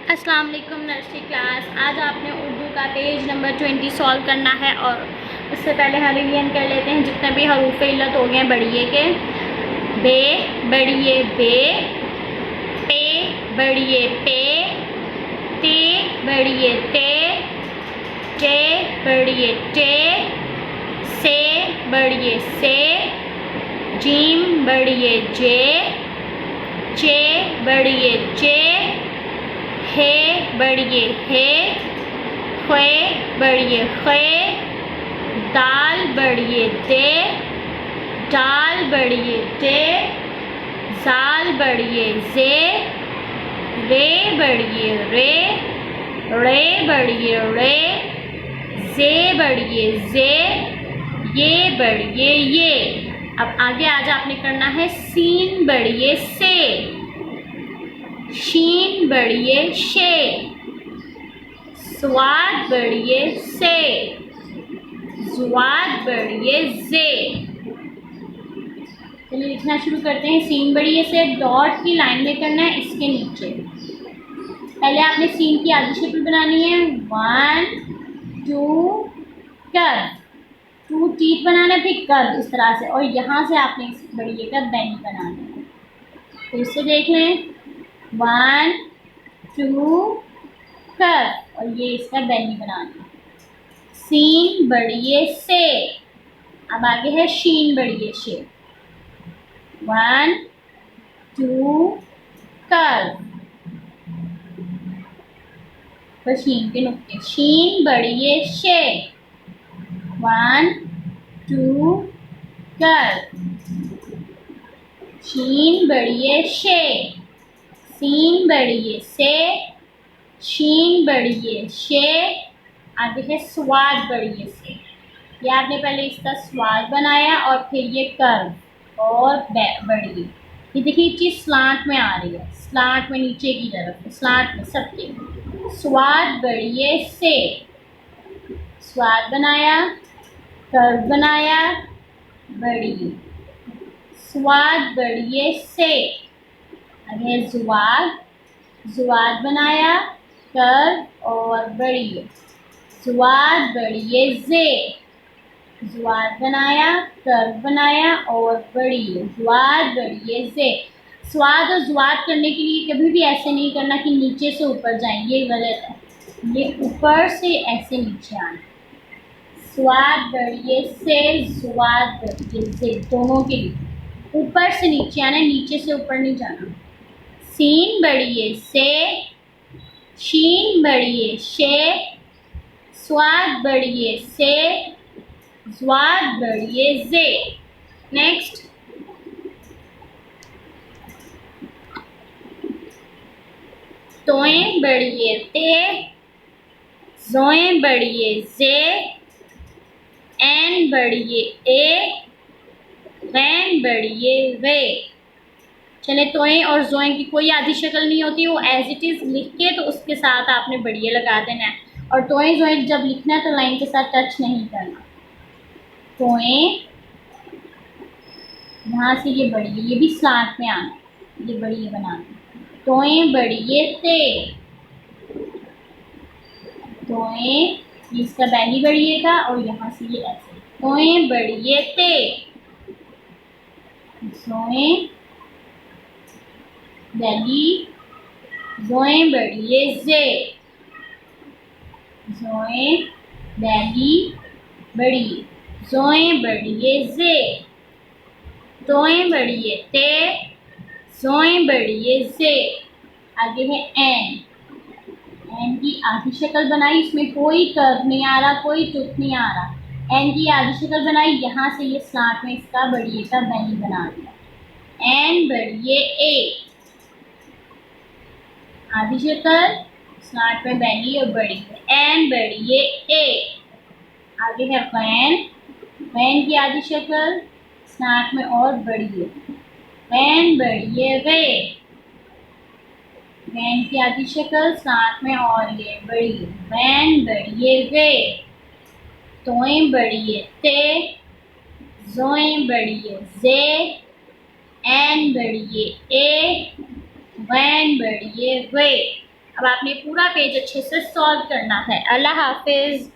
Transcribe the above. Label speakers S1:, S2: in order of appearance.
S1: अस्सलाम वालेकुम nursery class. आज आपने उर्दू का पेज नंबर 20 सॉल्व करना है और उससे पहले हम रिवीजन कर लेते हैं जितने भी हरूफ इल्लत हो गए बढ़िए के। बे बढ़िए बे, पे बढ़िए पे, ते बढ़िए ते, टे बढ़िए टे, से बढ़िए से, जीम बढ़िए जे, चे बढ़िए चे, हे बढ़िए हे, खे बढ़िए खे, दाल बढ़िए दे, डाल बढ़िए दे, जाल बढ़िए जे, रे बढ़िए रे, रे बढ़िए रे, जे बढ़िए जे, ये बढ़िए ये। अब आगे आज आपने करना है सीन बढ़िए से, शीन बढ़िए शे, स्वाद बढ़िए से, जुवाद बढ़िए जे। चलिए लिखना शुरू करते हैं। सीन बढ़िए से डॉट की लाइन में करना है इसके नीचे। पहले आपने सीन की आधी शक्ल बनानी है, 1 2 कर्व, 2 टीथ बनाना है, फिर कर्व इस तरह से, और यहाँ से आपने इस बढ़िए का बेंड बनाना है। फिर से देख लें, 1 2 कर्व, और ये इसका बेंडी बनाना है। सीन बढ़िए से। अब आगे है शीन बढ़िए शे, 1 2 कर्व, फिर शीन के नुक्ते, शीन बढ़िए शे, 1 2 कर्व, शीन बढ़िए शे, सीन बढ़िए से, शीन बढ़िए शे। आगे है स्वाद बढ़िए से। ये आपने पहले इसका स्वाद बनाया और फिर ये कर्व और बढ़िए। ये देखिए चीज़ स्लांट में आ रही है, स्लांट में नीचे की तरफ, स्लांट में सबके। स्वाद बढ़िए से, स्वाद बनाया, कर्व बनाया, बढ़िए, स्वाद बढ़िए से। आगे जुवाद, जुवाद बनाया, कर्व और बढ़िए, जुवाद बढ़िए जे, जुवाद बनाया, कर्व बनाया और बढ़िए, जुवाद बढ़िए जे। स्वाद और जुवाद करने के लिए कभी भी ऐसे नहीं करना कि नीचे से ऊपर जाए, ये गलत है। ये ऊपर से ऐसे नीचे आना। स्वाद बढ़िए से, जुवाद बढ़िए जे, दोनों के लिए ऊपर से नीचे आना, नीचे से ऊपर नहीं जाना। सीन बढ़िए से, शीन बढ़िए शे, स्वाद बढ़िए से, ज्वाद बढ़िए जे। नेक्स्ट, तोएं बढ़िए ते, जोएं बढ़िए जे, एन बढ़िए ए, वैन बढ़िए वे। चले, तोएं और जोएं की कोई आधी शक्ल नहीं होती, वो एज इट इज़ लिख के तो उसके साथ आपने बढ़िए लगा देना है। और तोएं जोएं जब लिखना है तो लाइन के साथ टच नहीं करना। तोएं, यहाँ से ये बढ़िए, ये भी स्लांट में आना, ये बढ़िए बनाना। तोएं बढ़िए ते, तोएं, ये इसका बैली बढ़िए का, और यहाँ से ये ऐसे, तोएं बढ़िए ते, जोएं बैली, जोएं बढ़िए जे, जोएं बैली बढ़िए, जोएं बढ़िए जे, तोएं बढ़िए ते, जोएं बढ़िए जे। आगे है एन, एन की आधी शक्ल बनाई, इसमें कोई कर्व नहीं आ रहा, कोई टुक नहीं आ रहा। एन की आधी शक्ल बनाई, यहाँ से ये स्लांट में इसका बढ़िए का बैली बना दिया। एन बढ़िए ए, आधी शक्ल, स्लांट में बैली और बड़ी, एन बढ़िए ए। आगे है वैन, वैन की आधी शक्ल, स्लांट में और बढ़िए, वैन बढ़िए वे, वैन की आधी शक्ल, स्लांट में और ये बढ़िए, वैन बढ़िए वे। तोएं बढ़िए ते, जोएं बढ़िए जे, एन बढ़िए ए, वैन बढ़िए वे। अब आपने पूरा पेज अच्छे से सॉल्व करना है। अल्लाह हाफिज़।